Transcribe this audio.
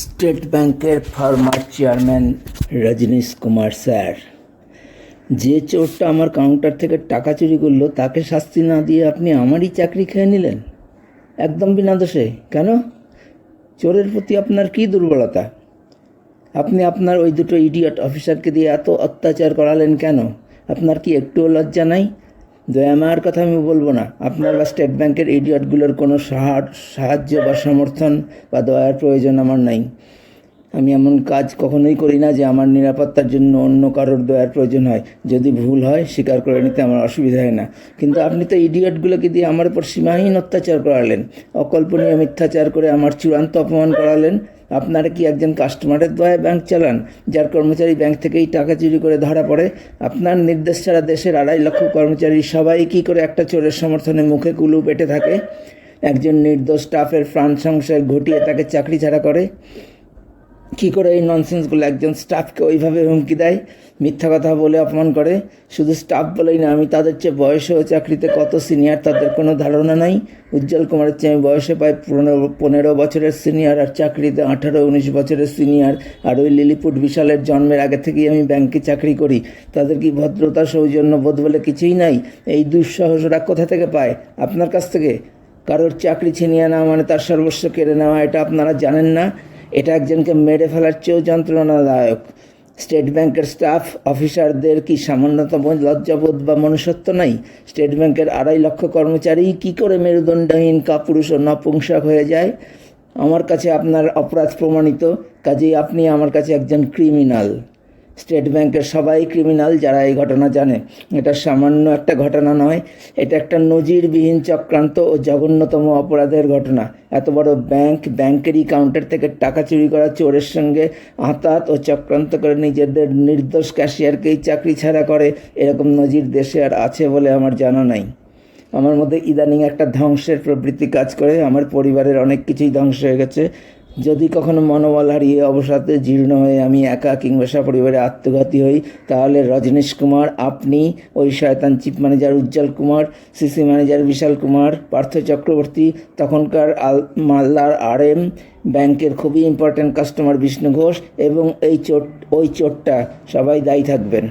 State ব্যাংকের former chairman Rajneesh Kumar sir, যে চোরটা আমার কাউন্টার থেকে টাকা চুরি করলো তাকে শাস্তি না দিয়ে আপনি আমারই চাকরি খেয়ে নিলেন একদম বিনা দোষে। কেন? চোরের প্রতি আপনার কী দুর্বলতা? আপনি আপনার ওই দুটো ইডিয়ট অফিসারকে দিয়ে এত অত্যাচার করালেন কেন? আপনার কি একটুও লজ্জা নাই? দয়া মায়ার কথা আমি বলবো না, আপনার বা স্টেট ব্যাংকের ইডিয়টগুলোর কোনো সাহায্য বা সমর্থন বা দয়ার প্রয়োজন আমার নাই। আমি এমন কাজ কখনোই করি না যে আমার নিরাপত্তার জন্য অন্য কারোর দয়ার প্রয়োজন হয়। যদি ভুল হয় স্বীকার করে নিতে আমার অসুবিধা হয় না, কিন্তু আপনি তো ইডিয়টগুলোকে দিয়ে আমার উপর সীমাহীন অত্যাচার করালেন, অকল্পনীয় মিথ্যাচার করে আমার চূড়ান্ত অপমান করালেন। আপনারা কি একজন কাস্টমারের দয়ায় ব্যাংক চালান, যার কর্মচারী ব্যাংক থেকেই টাকা চুরি করে ধরা পড়ে? আপনার নির্দেশ ছাড়া দেশের 2.5 লক্ষ কর্মচারী সবাই কি করে একটা চোরের সমর্থনে মুখে কুলু পেটে থাকে? একজন নির্দোষ স্টাফের প্রাণ সংশয় ঘটিয়ে তাকে চাকরি ছাড়া করে? কী করে এই ননসেন্সগুলো একজন স্টাফকে ওইভাবে হুমকি দেয়, মিথ্যা কথা বলে অপমান করে? শুধু স্টাফ বলেই না, আমি তাদের চেয়ে বয়সেও চাকরিতে কত সিনিয়র তাদের কোনো ধারণা নাই। উজ্জ্বল কুমারের চেয়ে আমি বয়সে প্রায় 15 বছরের সিনিয়র, আর চাকরিতে 18-19 বছরের সিনিয়র। আর ওই লিলিপুট বিশালের জন্মের আগে থেকেই আমি ব্যাংকে চাকরি করি। তাদের কি ভদ্রতা সৌজন্য বোধ বলে কিছুই নাই? এই দুঃসাহসরা কোথা থেকে পায়? আপনার কাছ থেকে। কারোর চাকরি ছিনিয়ে নেওয়া মানে তার সর্বস্ব কেড়ে নেওয়া, এটা আপনারা জানেন না? এটা একজনকে মেরে ফেলার চেয়েও যন্ত্রণাদায়ক। স্টেট ব্যাংকের স্টাফ অফিসারদের কি সামান্যতম লজ্জাবোধ বা মনুষ্যত্ব নাই? স্টেট ব্যাংকের 2.5 লক্ষ কর্মচারী কি করে মেরুদণ্ডহীন কাপুরুষ ও নপুংসক হয়ে যায়? আমার কাছে আপনার অপরাধ প্রমাণিত, কাজেই আপনি আমার কাছে একজন ক্রিমিনাল। স্টেট ব্যাংকের সবাই ক্রিমিনাল যারা এই ঘটনা জানে। এটা সামান্য একটা ঘটনা নয়, এটা একটা নজিরবিহীন চক্রান্ত ও জঘন্যতম অপরাধের ঘটনা। এত বড় ব্যাংক, ব্যাংকেরই কাউন্টার থেকে টাকা চুরি করা চোরের সঙ্গে আঁতাত ও চক্রান্ত করে নিজেদের নির্দোষ ক্যাশিয়ারকেই চাকরি ছাড়া করে, এরকম নজির দেশে আর আছে বলে আমার জানা নাই। আমার মধ্যে ইদানিং একটা ধ্বংসের প্রবৃত্তি কাজ করে। আমার পরিবারের অনেক কিছুই ধ্বংস হয়ে গেছে। যদি কখনো মনোবল হারিয়ে অবসাদে জীর্ণ হয়ে আমি একা কিংবা সপরিবারে আত্মঘাতী হই, তাহলে রজনীশ কুমার, আপনি, ওই শয়তান চিফ ম্যানেজার উজ্জ্বল কুমার, সিসি ম্যানেজার বিশাল কুমার, পার্থ চক্রবর্তী, তখনকার মালদার RM ব্যাংকের খুবই ইম্পর্ট্যান্ট কাস্টমার বিষ্ণু ঘোষ এবং ওই চোরটা সবাই দায়ী থাকবেন।